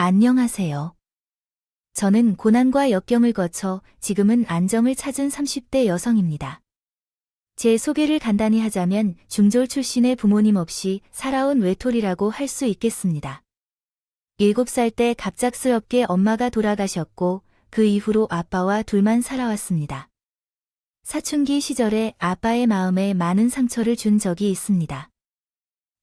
안녕하세요. 저는 고난과 역경을 거쳐 지금은 안정을 찾은 30대 여성입니다. 제 소개를 간단히 하자면 중졸 출신의 부모님 없이 살아온 외톨이라고 할 수 있겠습니다. 7살 때 갑작스럽게 엄마가 돌아가셨고 그 이후로 아빠와 둘만 살아왔습니다. 사춘기 시절에 아빠의 마음에 많은 상처를 준 적이 있습니다.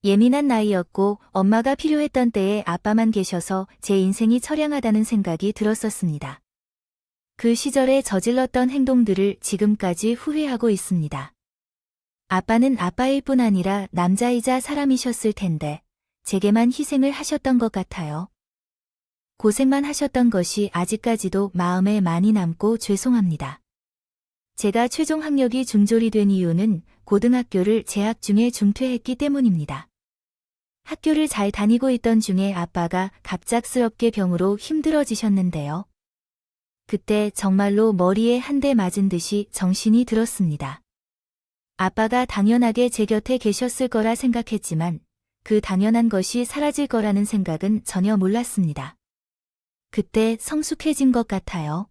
예민한 나이였고 엄마가 필요했던 때에 아빠만 계셔서 제 인생이 처량하다는 생각이 들었었습니다. 그 시절에 저질렀던 행동들을 지금까지 후회하고 있습니다. 아빠는 아빠일 뿐 아니라 남자이자 사람이셨을 텐데 제게만 희생을 하셨던 것 같아요. 고생만 하셨던 것이 아직까지도 마음에 많이 남고 죄송합니다. 제가 최종 학력이 중졸이 된 이유는 고등학교를 재학 중에 중퇴했기 때문입니다. 학교를 잘 다니고 있던 중에 아빠가 갑작스럽게 병으로 힘들어지셨는데요. 그때 정말로 머리에 한 대 맞은 듯이 정신이 들었습니다. 아빠가 당연하게 제 곁에 계셨을 거라 생각했지만 그 당연한 것이 사라질 거라는 생각은 전혀 몰랐습니다. 그때 성숙해진 것 같아요.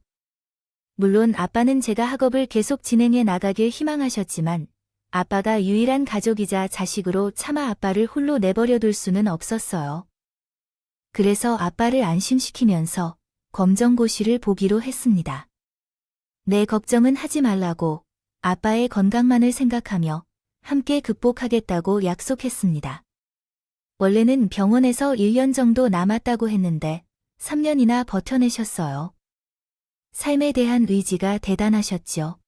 물론 아빠는 제가 학업을 계속 진행해 나가길 희망하셨지만 아빠가 유일한 가족이자 자식으로 차마 아빠를 홀로 내버려둘 수는 없었어요. 그래서 아빠를 안심시키면서 검정고시를 보기로 했습니다. 내 걱정은 하지 말라고 아빠의 건강만을 생각하며 함께 극복하겠다고 약속했습니다. 원래는 병원에서 1년 정도 남았다고 했는데 3년이나 버텨내셨어요. 삶에 대한 의지가 대단하셨죠.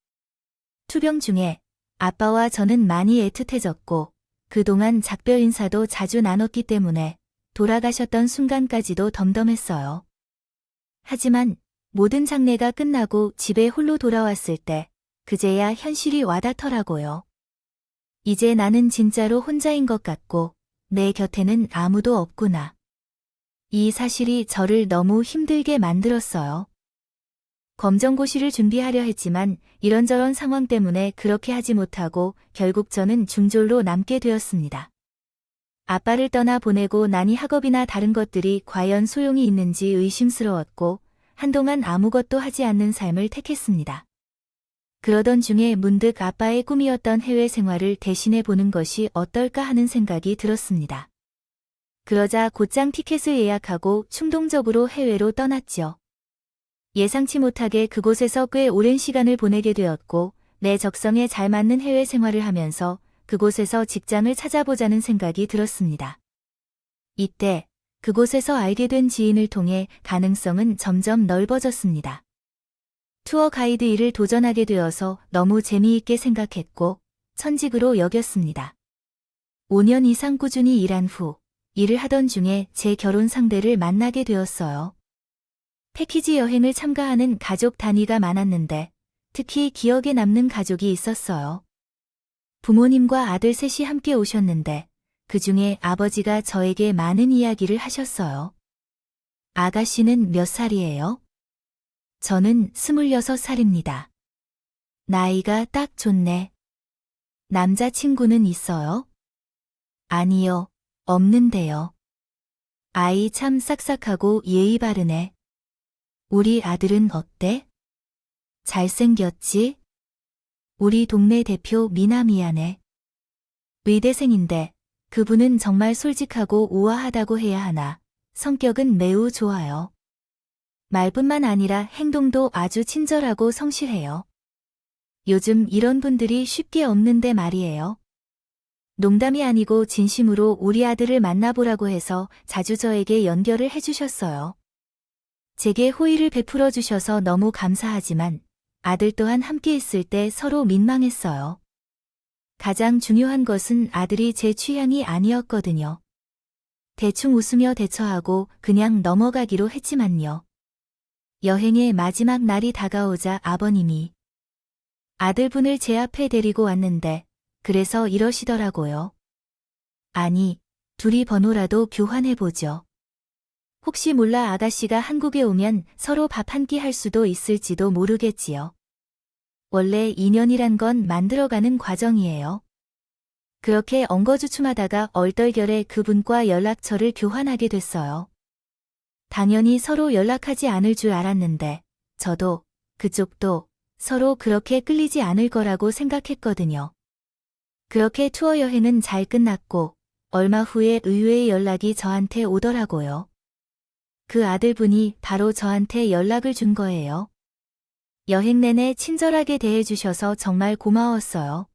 투병 중에 아빠와 저는 많이 애틋해졌고 그동안 작별 인사도 자주 나눴기 때문에 돌아가셨던 순간까지도 덤덤했어요. 하지만 모든 장례가 끝나고 집에 홀로 돌아왔을 때 그제야 현실이 와닿더라고요. 이제 나는 진짜로 혼자인 것 같고 내 곁에는 아무도 없구나. 이 사실이 저를 너무 힘들게 만들었어요. 검정고시를 준비하려 했지만 이런저런 상황 때문에 그렇게 하지 못하고 결국 저는 중졸로 남게 되었습니다. 아빠를 떠나 보내고 나니 학업이나 다른 것들이 과연 소용이 있는지 의심스러웠고 한동안 아무것도 하지 않는 삶을 택했습니다. 그러던 중에 문득 아빠의 꿈이었던 해외 생활을 대신해 보는 것이 어떨까 하는 생각이 들었습니다. 그러자 곧장 티켓을 예약하고 충동적으로 해외로 떠났죠. 예상치 못하게 그곳에서 꽤 오랜 시간을 보내게 되었고 내 적성에 잘 맞는 해외 생활을 하면서 그곳에서 직장을 찾아보자는 생각이 들었습니다. 이때 그곳에서 알게 된 지인을 통해 가능성은 점점 넓어졌습니다. 투어 가이드 일을 도전하게 되어서 너무 재미있게 생각했고 천직으로 여겼습니다. 5년 이상 꾸준히 일한 후 일을 하던 중에 제 결혼 상대를 만나게 되었어요. 패키지 여행을 참가하는 가족 단위가 많았는데 특히 기억에 남는 가족이 있었어요. 부모님과 아들 셋이 함께 오셨는데 그 중에 아버지가 저에게 많은 이야기를 하셨어요. 아가씨는 몇 살이에요? 저는 26살입니다. 나이가 딱 좋네. 남자친구는 있어요? 아니요, 없는데요. 아이 참 싹싹하고 예의 바르네. 우리 아들은 어때? 잘생겼지? 우리 동네 대표 미남이야네. 의대생인데 그분은 정말 솔직하고 우아하다고 해야 하나. 성격은 매우 좋아요. 말뿐만 아니라 행동도 아주 친절하고 성실해요. 요즘 이런 분들이 쉽게 없는데 말이에요. 농담이 아니고 진심으로 우리 아들을 만나보라고 해서 자주 저에게 연결을 해주셨어요. 제게 호의를 베풀어 주셔서 너무 감사하지만 아들 또한 함께 있을 때 서로 민망했어요. 가장 중요한 것은 아들이 제 취향이 아니었거든요. 대충 웃으며 대처하고 그냥 넘어가기로 했지만요. 여행의 마지막 날이 다가오자 아버님이 아들분을 제 앞에 데리고 왔는데 그래서 이러시더라고요. 아니, 둘이 번호라도 교환해보죠. 혹시 몰라 아가씨가 한국에 오면 서로 밥 한 끼 할 수도 있을지도 모르겠지요. 원래 인연이란 건 만들어가는 과정이에요. 그렇게 엉거주춤하다가 얼떨결에 그분과 연락처를 교환하게 됐어요. 당연히 서로 연락하지 않을 줄 알았는데 저도 그쪽도 서로 그렇게 끌리지 않을 거라고 생각했거든요. 그렇게 투어 여행은 잘 끝났고 얼마 후에 의외의 연락이 저한테 오더라고요. 그 아들분이 바로 저한테 연락을 준 거예요. 여행 내내 친절하게 대해주셔서 정말 고마웠어요.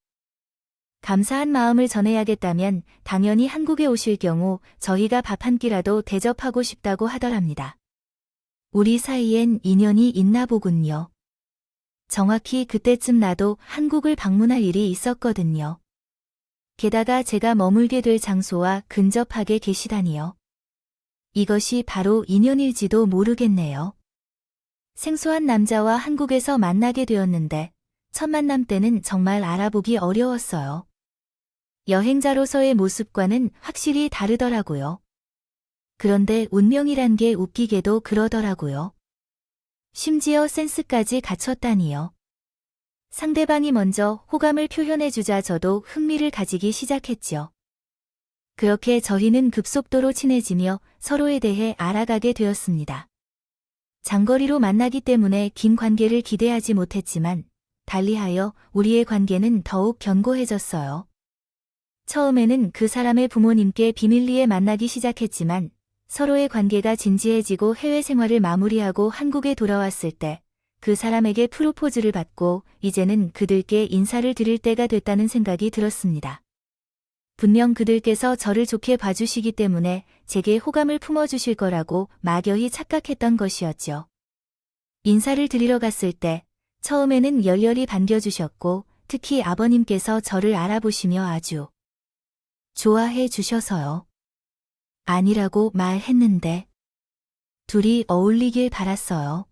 감사한 마음을 전해야겠다면 당연히 한국에 오실 경우 저희가 밥 한 끼라도 대접하고 싶다고 하더랍니다. 우리 사이엔 인연이 있나 보군요. 정확히 그때쯤 나도 한국을 방문할 일이 있었거든요. 게다가 제가 머물게 될 장소와 근접하게 계시다니요. 이것이 바로 인연일지도 모르겠네요. 생소한 남자와 한국에서 만나게 되었는데 첫 만남 때는 정말 알아보기 어려웠어요. 여행자로서의 모습과는 확실히 다르더라고요. 그런데 운명이란 게 웃기게도 그러더라고요. 심지어 센스까지 갖췄다니요. 상대방이 먼저 호감을 표현해주자 저도 흥미를 가지기 시작했죠. 그렇게 저희는 급속도로 친해지며 서로에 대해 알아가게 되었습니다. 장거리로 만나기 때문에 긴 관계를 기대하지 못했지만 달리하여 우리의 관계는 더욱 견고해졌어요. 처음에는 그 사람의 부모님께 비밀리에 만나기 시작했지만 서로의 관계가 진지해지고 해외 생활을 마무리하고 한국에 돌아왔을 때 그 사람에게 프로포즈를 받고 이제는 그들께 인사를 드릴 때가 됐다는 생각이 들었습니다. 분명 그들께서 저를 좋게 봐주시기 때문에 제게 호감을 품어주실 거라고 막연히 착각했던 것이었죠. 인사를 드리러 갔을 때 처음에는 열렬히 반겨주셨고 특히 아버님께서 저를 알아보시며 아주 좋아해 주셔서요. 아니라고 말했는데 둘이 어울리길 바랐어요.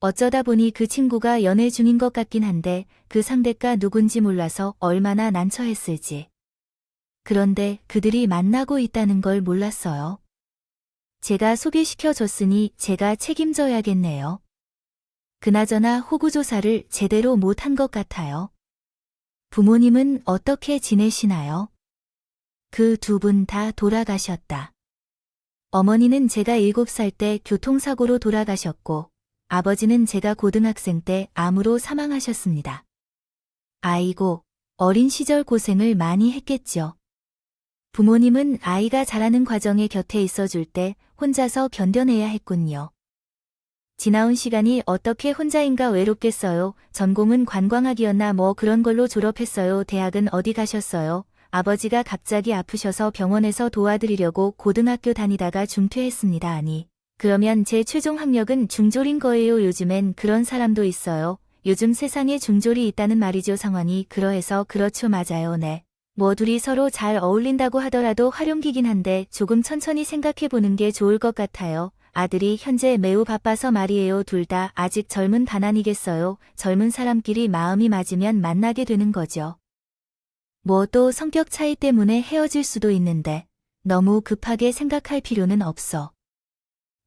어쩌다 보니 그 친구가 연애 중인 것 같긴 한데 그 상대가 누군지 몰라서 얼마나 난처했을지. 그런데 그들이 만나고 있다는 걸 몰랐어요. 제가 소개시켜줬으니 제가 책임져야겠네요. 그나저나 호구조사를 제대로 못한 것 같아요. 부모님은 어떻게 지내시나요? 그 두 분 다 돌아가셨다. 어머니는 제가 7살 때 교통사고로 돌아가셨고 아버지는 제가 고등학생 때 암으로 사망하셨습니다. 아이고, 어린 시절 고생을 많이 했겠죠. 부모님은 아이가 자라는 과정에 곁에 있어줄 때 혼자서 견뎌내야 했군요. 지나온 시간이 어떻게 혼자인가 외롭겠어요. 전공은 관광학이었나 뭐 그런 걸로 졸업했어요. 대학은 어디 가셨어요? 아버지가 갑자기 아프셔서 병원에서 도와드리려고 고등학교 다니다가 중퇴했습니다. 아니, 그러면 제 최종 학력은 중졸인 거예요. 요즘엔 그런 사람도 있어요. 요즘 세상에 중졸이 있다는 말이죠. 상황이 그러해서 그렇죠. 맞아요. 네. 뭐 둘이 서로 잘 어울린다고 하더라도 활용기긴 한데 조금 천천히 생각해보는 게 좋을 것 같아요. 아들이 현재 매우 바빠서 말이에요. 둘 다 아직 젊은 반안이겠어요. 젊은 사람끼리 마음이 맞으면 만나게 되는 거죠. 뭐 또 성격 차이 때문에 헤어질 수도 있는데 너무 급하게 생각할 필요는 없어.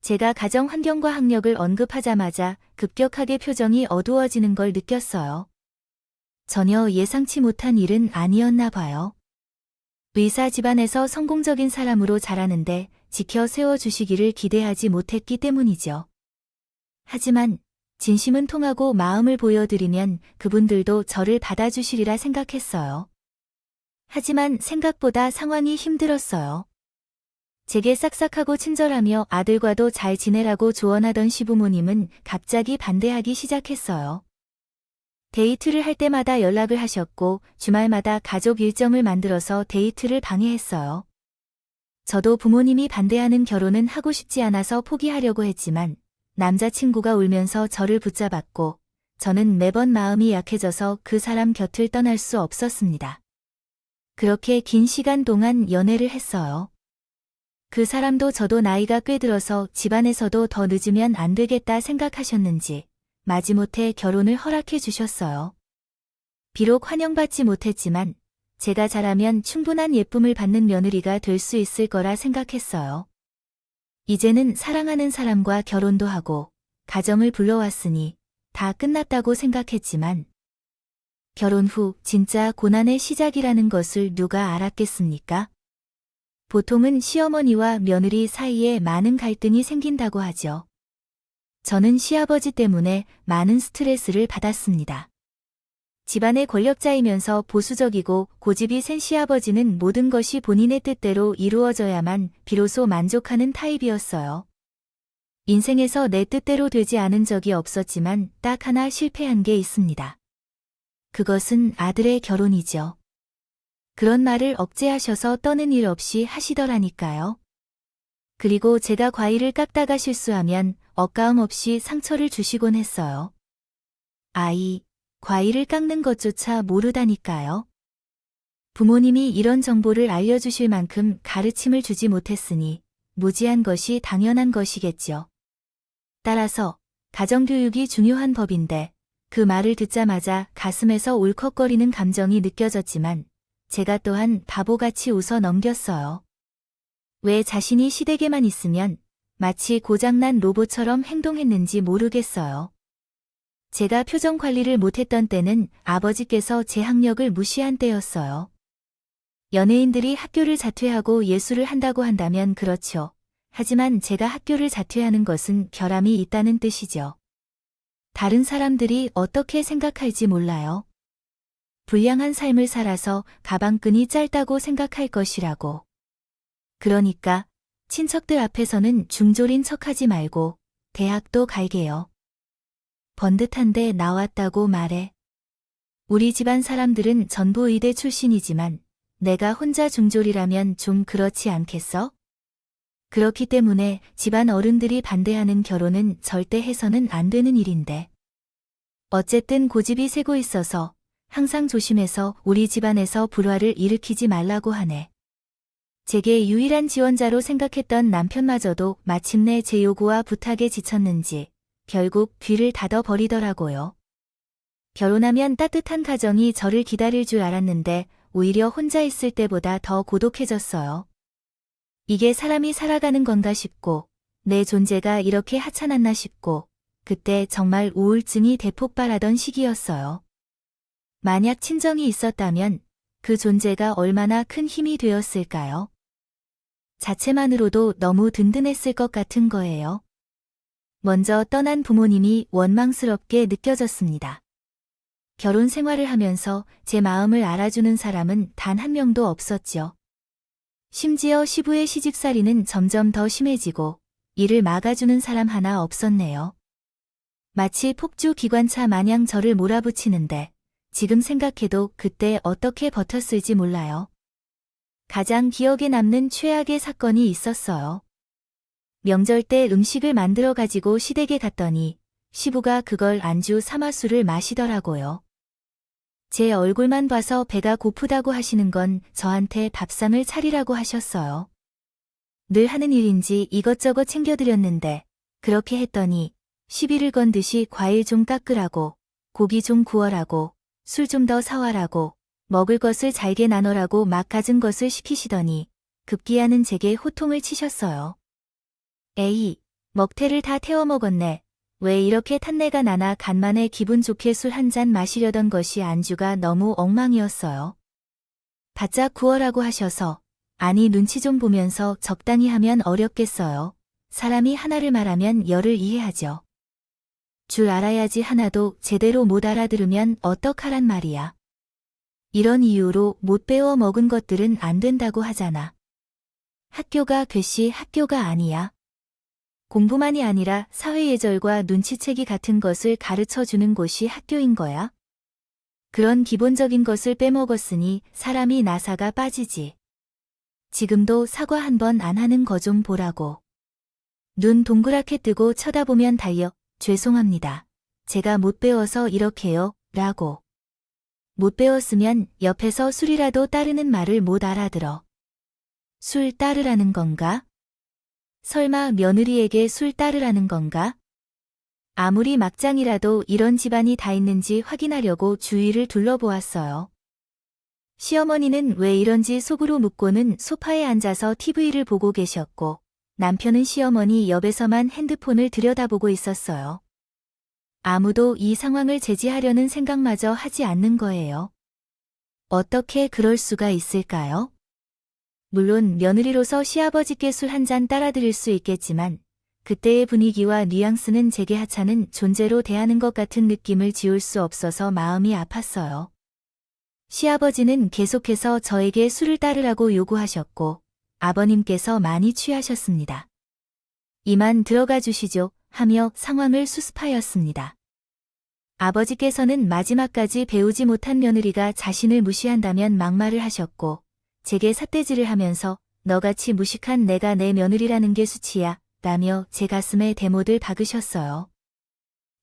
제가 가정 환경과 학력을 언급하자마자 급격하게 표정이 어두워지는 걸 느꼈어요. 전혀 예상치 못한 일은 아니었나 봐요. 의사 집안에서 성공적인 사람으로 자라는데 지켜 세워주시기를 기대하지 못했기 때문이죠. 하지만 진심은 통하고 마음을 보여드리면 그분들도 저를 받아주시리라 생각했어요. 하지만 생각보다 상황이 힘들었어요. 제게 싹싹하고 친절하며 아들과도 잘 지내라고 조언하던 시부모님은 갑자기 반대하기 시작했어요. 데이트를 할 때마다 연락을 하셨고 주말마다 가족 일정을 만들어서 데이트를 방해했어요. 저도 부모님이 반대하는 결혼은 하고 싶지 않아서 포기하려고 했지만 남자친구가 울면서 저를 붙잡았고 저는 매번 마음이 약해져서 그 사람 곁을 떠날 수 없었습니다. 그렇게 긴 시간 동안 연애를 했어요. 그 사람도 저도 나이가 꽤 들어서 집안에서도 더 늦으면 안 되겠다 생각하셨는지 마지못해 결혼을 허락해 주셨어요. 비록 환영받지 못했지만 제가 잘하면 충분한 예쁨을 받는 며느리가 될 수 있을 거라 생각했어요. 이제는 사랑하는 사람과 결혼도 하고 가정을 불러왔으니 다 끝났다고 생각했지만 결혼 후 진짜 고난의 시작이라는 것을 누가 알았겠습니까? 보통은 시어머니와 며느리 사이에 많은 갈등이 생긴다고 하죠. 저는 시아버지 때문에 많은 스트레스를 받았습니다. 집안의 권력자이면서 보수적이고 고집이 센 시아버지는 모든 것이 본인의 뜻대로 이루어져야만 비로소 만족하는 타입이었어요. 인생에서 내 뜻대로 되지 않은 적이 없었지만 딱 하나 실패한 게 있습니다. 그것은 아들의 결혼이죠. 그런 말을 억제하셔서 떠는 일 없이 하시더라니까요. 그리고 제가 과일을 깎다가 실수하면 억가음 없이 상처를 주시곤 했어요. 아이, 과일을 깎는 것조차 모르다니까요. 부모님이 이런 정보를 알려주실 만큼 가르침을 주지 못했으니 무지한 것이 당연한 것이겠죠. 따라서 가정교육이 중요한 법인데 그 말을 듣자마자 가슴에서 울컥거리는 감정이 느껴졌지만 제가 또한 바보같이 웃어 넘겼어요. 왜 자신이 시댁에만 있으면 마치 고장난 로봇처럼 행동했는지 모르겠어요. 제가 표정 관리를 못했던 때는 아버지께서 제 학력을 무시한 때였어요. 연예인들이 학교를 자퇴하고 예술을 한다고 한다면 그렇죠. 하지만 제가 학교를 자퇴하는 것은 결함이 있다는 뜻이죠. 다른 사람들이 어떻게 생각할지 몰라요. 불량한 삶을 살아서 가방끈이 짧다고 생각할 것이라고. 그러니까 친척들 앞에서는 중졸인 척하지 말고 대학도 갈게요. 번듯한데 나왔다고 말해. 우리 집안 사람들은 전부 의대 출신이지만 내가 혼자 중졸이라면 좀 그렇지 않겠어? 그렇기 때문에 집안 어른들이 반대하는 결혼은 절대 해서는 안 되는 일인데. 어쨌든 고집이 세고 있어서 항상 조심해서 우리 집안에서 불화를 일으키지 말라고 하네. 제게 유일한 지원자로 생각했던 남편마저도 마침내 제 요구와 부탁에 지쳤는지 결국 귀를 닫아버리더라고요. 결혼하면 따뜻한 가정이 저를 기다릴 줄 알았는데 오히려 혼자 있을 때보다 더 고독해졌어요. 이게 사람이 살아가는 건가 싶고 내 존재가 이렇게 하찮았나 싶고 그때 정말 우울증이 대폭발하던 시기였어요. 만약 친정이 있었다면 그 존재가 얼마나 큰 힘이 되었을까요? 자체만으로도 너무 든든했을 것 같은 거예요. 먼저 떠난 부모님이 원망스럽게 느껴졌습니다. 결혼 생활을 하면서 제 마음을 알아주는 사람은 단 한 명도 없었죠. 심지어 시부의 시집살이는 점점 더 심해지고 이를 막아주는 사람 하나 없었네요. 마치 폭주 기관차 마냥 저를 몰아붙이는데 지금 생각해도 그때 어떻게 버텼을지 몰라요. 가장 기억에 남는 최악의 사건이 있었어요. 명절 때 음식을 만들어 가지고 시댁에 갔더니 시부가 그걸 안주 삼아 술을 마시더라고요. 제 얼굴만 봐서 배가 고프다고 하시는 건 저한테 밥상을 차리라고 하셨어요. 늘 하는 일인지 이것저것 챙겨드렸는데 그렇게 했더니 시비를 건 듯이 과일 좀 깎으라고, 고기 좀 구워라고, 술 좀 더 사와라고, 먹을 것을 잘게 나눠라고 막 갖은 것을 시키시더니 급기야는 제게 호통을 치셨어요. 에이, 먹태를 다 태워 먹었네. 왜 이렇게 탄내가 나나 간만에 기분 좋게 술 한 잔 마시려던 것이 안주가 너무 엉망이었어요. 바짝 구워라고 하셔서 아니 눈치 좀 보면서 적당히 하면 어렵겠어요. 사람이 하나를 말하면 열을 이해하죠. 줄 알아야지 하나도 제대로 못 알아들으면 어떡하란 말이야. 이런 이유로 못 배워 먹은 것들은 안 된다고 하잖아. 학교가 괴시 학교가 아니야. 공부만이 아니라 사회예절과 눈치채기 같은 것을 가르쳐주는 곳이 학교인 거야. 그런 기본적인 것을 빼먹었으니 사람이 나사가 빠지지. 지금도 사과 한 번 안 하는 거 좀 보라고. 눈 동그랗게 뜨고 쳐다보면 달려 죄송합니다. 제가 못 배워서 이렇게요. 라고. 못 배웠으면 옆에서 술이라도 따르는 말을 못 알아들어. 술 따르라는 건가? 설마 며느리에게 술 따르라는 건가? 아무리 막장이라도 이런 집안이 다 있는지 확인하려고 주위를 둘러보았어요. 시어머니는 왜 이런지 속으로 묻고는 소파에 앉아서 TV를 보고 계셨고 남편은 시어머니 옆에서만 핸드폰을 들여다보고 있었어요. 아무도 이 상황을 제지하려는 생각마저 하지 않는 거예요. 어떻게 그럴 수가 있을까요? 물론 며느리로서 시아버지께 술 한 잔 따라드릴 수 있겠지만 그때의 분위기와 뉘앙스는 제게 하찮은 존재로 대하는 것 같은 느낌을 지울 수 없어서 마음이 아팠어요. 시아버지는 계속해서 저에게 술을 따르라고 요구하셨고 아버님께서 많이 취하셨습니다. 이만 들어가 주시죠 하며 상황을 수습하였습니다. 아버지께서는 마지막까지 배우지 못한 며느리가 자신을 무시한다면 막말을 하셨고 제게 삿대질을 하면서 너같이 무식한 내가 내 며느리라는 게 수치야 라며 제 가슴에 대못을 박으셨어요.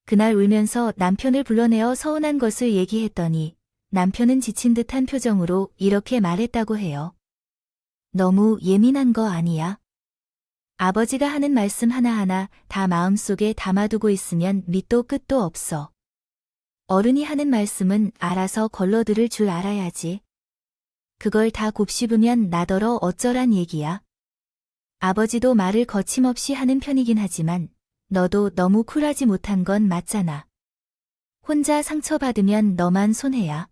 그날 울면서 남편을 불러내어 서운한 것을 얘기했더니 남편은 지친 듯한 표정으로 이렇게 말했다고 해요. 너무 예민한 거 아니야? 아버지가 하는 말씀 하나하나 다 마음속에 담아두고 있으면 밑도 끝도 없어. 어른이 하는 말씀은 알아서 걸러들을 줄 알아야지. 그걸 다 곱씹으면 나더러 어쩌란 얘기야. 아버지도 말을 거침없이 하는 편이긴 하지만 너도 너무 쿨하지 못한 건 맞잖아. 혼자 상처받으면 너만 손해야.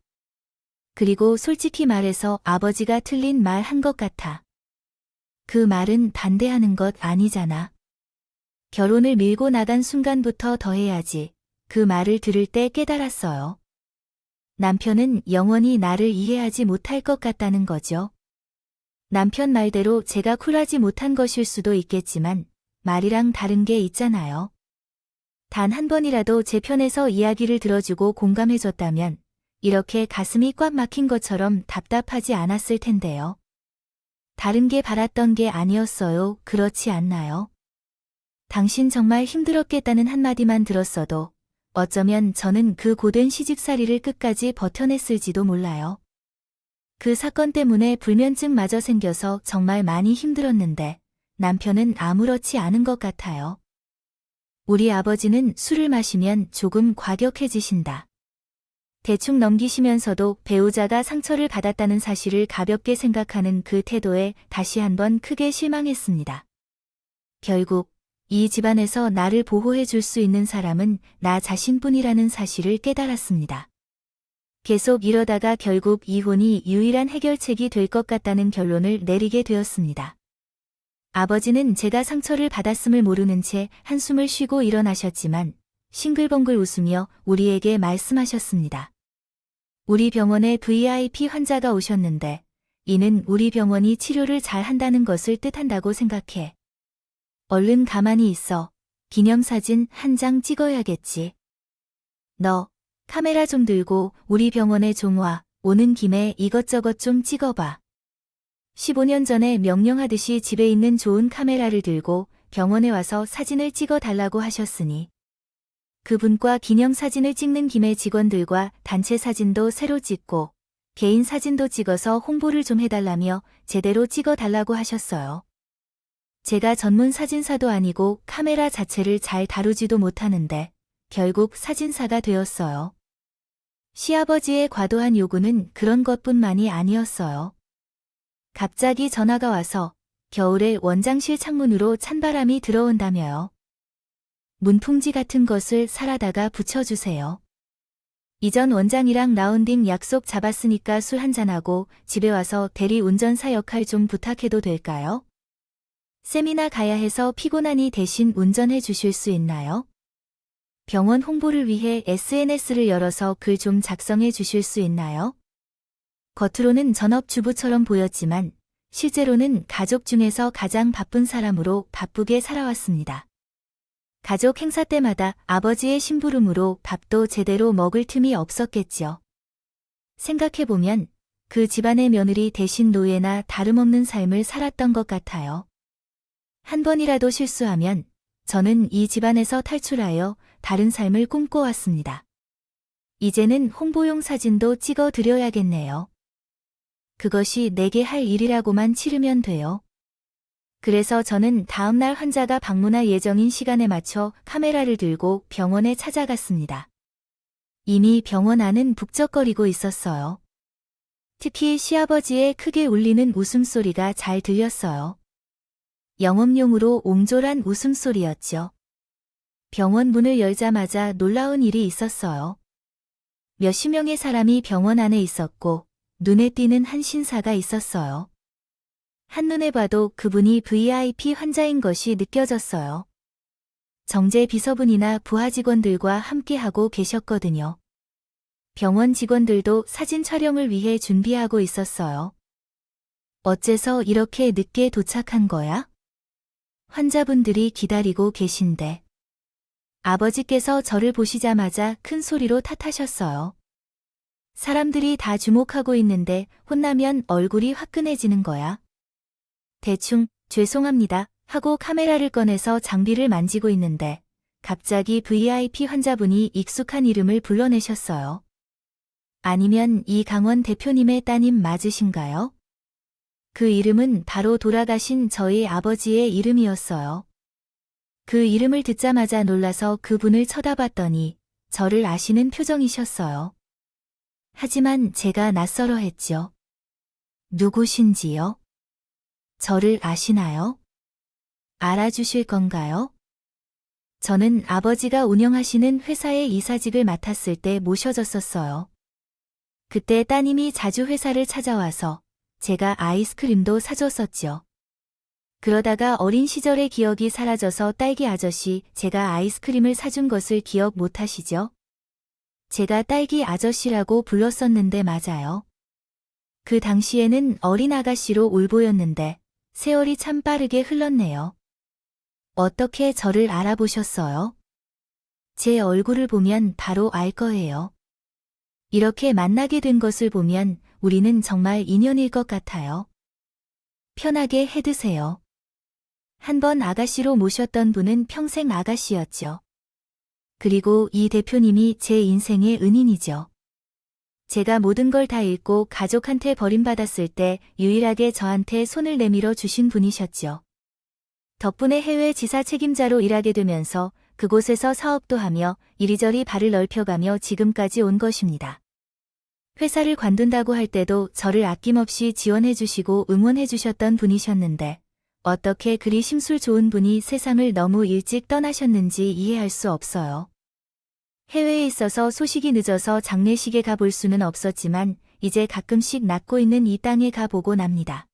그리고 솔직히 말해서 아버지가 틀린 말 한 것 같아. 그 말은 반대하는 것 아니잖아. 결혼을 밀고 나간 순간부터 더 해야지. 그 말을 들을 때 깨달았어요. 남편은 영원히 나를 이해하지 못할 것 같다는 거죠. 남편 말대로 제가 쿨하지 못한 것일 수도 있겠지만 말이랑 다른 게 있잖아요. 단 한 번이라도 제 편에서 이야기를 들어주고 공감해줬다면 이렇게 가슴이 꽉 막힌 것처럼 답답하지 않았을 텐데요. 다른 게 바랐던 게 아니었어요. 그렇지 않나요? 당신 정말 힘들었겠다는 한마디만 들었어도 어쩌면 저는 그 고된 시집살이를 끝까지 버텨냈을지도 몰라요. 그 사건 때문에 불면증마저 생겨서 정말 많이 힘들었는데 남편은 아무렇지 않은 것 같아요. 우리 아버지는 술을 마시면 조금 과격해지신다. 대충 넘기시면서도 배우자가 상처를 받았다는 사실을 가볍게 생각하는 그 태도에 다시 한번 크게 실망했습니다. 결국 이 집안에서 나를 보호해 줄 수 있는 사람은 나 자신뿐이라는 사실을 깨달았습니다. 계속 이러다가 결국 이혼이 유일한 해결책이 될 것 같다는 결론을 내리게 되었습니다. 아버지는 제가 상처를 받았음을 모르는 채 한숨을 쉬고 일어나셨지만 싱글벙글 웃으며 우리에게 말씀하셨습니다. 우리 병원에 VIP 환자가 오셨는데 이는 우리 병원이 치료를 잘 한다는 것을 뜻한다고 생각해. 얼른 가만히 있어. 기념사진 한 장 찍어야겠지. 너 카메라 좀 들고 우리 병원에 좀 와. 오는 김에 이것저것 좀 찍어봐. 15년 전에 명령하듯이 집에 있는 좋은 카메라를 들고 병원에 와서 사진을 찍어 달라고 하셨으니 그분과 기념사진을 찍는 김에 직원들과 단체 사진도 새로 찍고 개인 사진도 찍어서 홍보를 좀 해달라며 제대로 찍어 달라고 하셨어요. 제가 전문 사진사도 아니고 카메라 자체를 잘 다루지도 못하는데 결국 사진사가 되었어요. 시아버지의 과도한 요구는 그런 것뿐만이 아니었어요. 갑자기 전화가 와서 겨울에 원장실 창문으로 찬바람이 들어온다며요. 문풍지 같은 것을 사라다가 붙여주세요. 이전 원장이랑 라운딩 약속 잡았으니까 술 한잔하고 집에 와서 대리 운전사 역할 좀 부탁해도 될까요? 세미나 가야 해서 피곤하니 대신 운전해 주실 수 있나요? 병원 홍보를 위해 SNS를 열어서 글 좀 작성해 주실 수 있나요? 겉으로는 전업주부처럼 보였지만 실제로는 가족 중에서 가장 바쁜 사람으로 바쁘게 살아왔습니다. 가족 행사 때마다 아버지의 심부름으로 밥도 제대로 먹을 틈이 없었겠지요. 생각해보면 그 집안의 며느리 대신 노예나 다름없는 삶을 살았던 것 같아요. 한 번이라도 실수하면 저는 이 집안에서 탈출하여 다른 삶을 꿈꿔왔습니다. 이제는 홍보용 사진도 찍어 드려야겠네요. 그것이 내게 할 일이라고만 치르면 돼요. 그래서 저는 다음날 환자가 방문할 예정인 시간에 맞춰 카메라를 들고 병원에 찾아갔습니다. 이미 병원 안은 북적거리고 있었어요. 특히 시아버지의 크게 울리는 웃음소리가 잘 들렸어요. 영업용으로 옹졸한 웃음소리였죠. 병원 문을 열자마자 놀라운 일이 있었어요. 몇십 명의 사람이 병원 안에 있었고 눈에 띄는 한 신사가 있었어요. 한눈에 봐도 그분이 VIP 환자인 것이 느껴졌어요. 정제 비서분이나 부하 직원들과 함께하고 계셨거든요. 병원 직원들도 사진 촬영을 위해 준비하고 있었어요. 어째서 이렇게 늦게 도착한 거야? 환자분들이 기다리고 계신데. 아버지께서 저를 보시자마자 큰 소리로 탓하셨어요. 사람들이 다 주목하고 있는데 혼나면 얼굴이 화끈해지는 거야. 대충 죄송합니다 하고 카메라를 꺼내서 장비를 만지고 있는데 갑자기 VIP 환자분이 익숙한 이름을 불러내셨어요. 아니면 이강원 대표님의 따님 맞으신가요? 그 이름은 바로 돌아가신 저희 아버지의 이름이었어요. 그 이름을 듣자마자 놀라서 그분을 쳐다봤더니 저를 아시는 표정이셨어요. 하지만 제가 낯설어 했죠. 누구신지요? 저를 아시나요? 알아주실 건가요? 저는 아버지가 운영하시는 회사의 이사직을 맡았을 때 모셔졌었어요. 그때 따님이 자주 회사를 찾아와서 제가 아이스크림도 사줬었죠. 그러다가 어린 시절의 기억이 사라져서 딸기 아저씨 제가 아이스크림을 사준 것을 기억 못하시죠? 제가 딸기 아저씨라고 불렀었는데 맞아요. 그 당시에는 어린 아가씨로 울보였는데 세월이 참 빠르게 흘렀네요. 어떻게 저를 알아보셨어요? 제 얼굴을 보면 바로 알 거예요. 이렇게 만나게 된 것을 보면 우리는 정말 인연일 것 같아요. 편하게 해드세요. 한 번 아가씨로 모셨던 분은 평생 아가씨였죠. 그리고 이 대표님이 제 인생의 은인이죠. 제가 모든 걸 다 잃고 가족한테 버림받았을 때 유일하게 저한테 손을 내밀어 주신 분이셨죠. 덕분에 해외 지사 책임자로 일하게 되면서 그곳에서 사업도 하며 이리저리 발을 넓혀가며 지금까지 온 것입니다. 회사를 관둔다고 할 때도 저를 아낌없이 지원해 주시고 응원해 주셨던 분이셨는데 어떻게 그리 심술 좋은 분이 세상을 너무 일찍 떠나셨는지 이해할 수 없어요. 해외에 있어서 소식이 늦어서 장례식에 가볼 수는 없었지만 이제 가끔씩 낫고 있는 이 땅에 가보곤 합니다.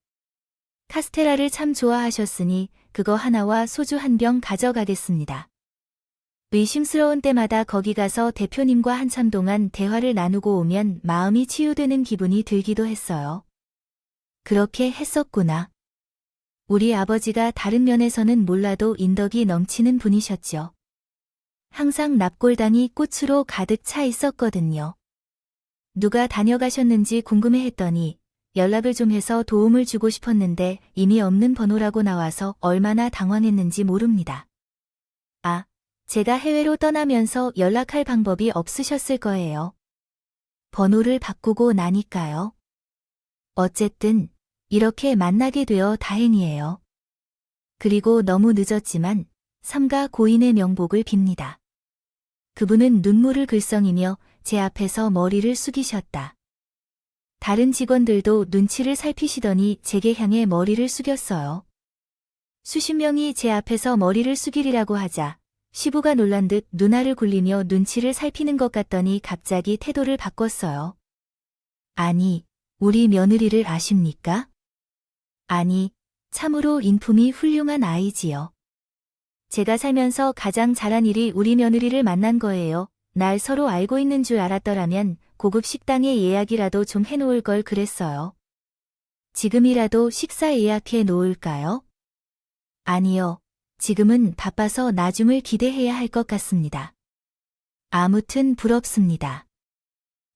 카스테라를 참 좋아하셨으니 그거 하나와 소주 한 병 가져가겠습니다. 의심스러운 때마다 거기 가서 대표님과 한참 동안 대화를 나누고 오면 마음이 치유되는 기분이 들기도 했어요. 그렇게 했었구나. 우리 아버지가 다른 면에서는 몰라도 인덕이 넘치는 분이셨죠. 항상 납골당이 꽃으로 가득 차 있었거든요. 누가 다녀가셨는지 궁금해했더니 연락을 좀 해서 도움을 주고 싶었는데 이미 없는 번호라고 나와서 얼마나 당황했는지 모릅니다. 아, 제가 해외로 떠나면서 연락할 방법이 없으셨을 거예요. 번호를 바꾸고 나니까요. 어쨌든 이렇게 만나게 되어 다행이에요. 그리고 너무 늦었지만 삼가 고인의 명복을 빕니다. 그분은 눈물을 글썽이며 제 앞에서 머리를 숙이셨다. 다른 직원들도 눈치를 살피시더니 제게 향해 머리를 숙였어요. 수십 명이 제 앞에서 머리를 숙이리라고 하자 시부가 놀란 듯 눈알을 굴리며 눈치를 살피는 것 같더니 갑자기 태도를 바꿨어요. 아니, 우리 며느리를 아십니까? 아니, 참으로 인품이 훌륭한 아이지요. 제가 살면서 가장 잘한 일이 우리 며느리를 만난 거예요. 날 서로 알고 있는 줄 알았더라면 고급 식당에 예약이라도 좀 해놓을 걸 그랬어요. 지금이라도 식사 예약해 놓을까요? 아니요. 지금은 바빠서 나중을 기대해야 할 것 같습니다. 아무튼 부럽습니다.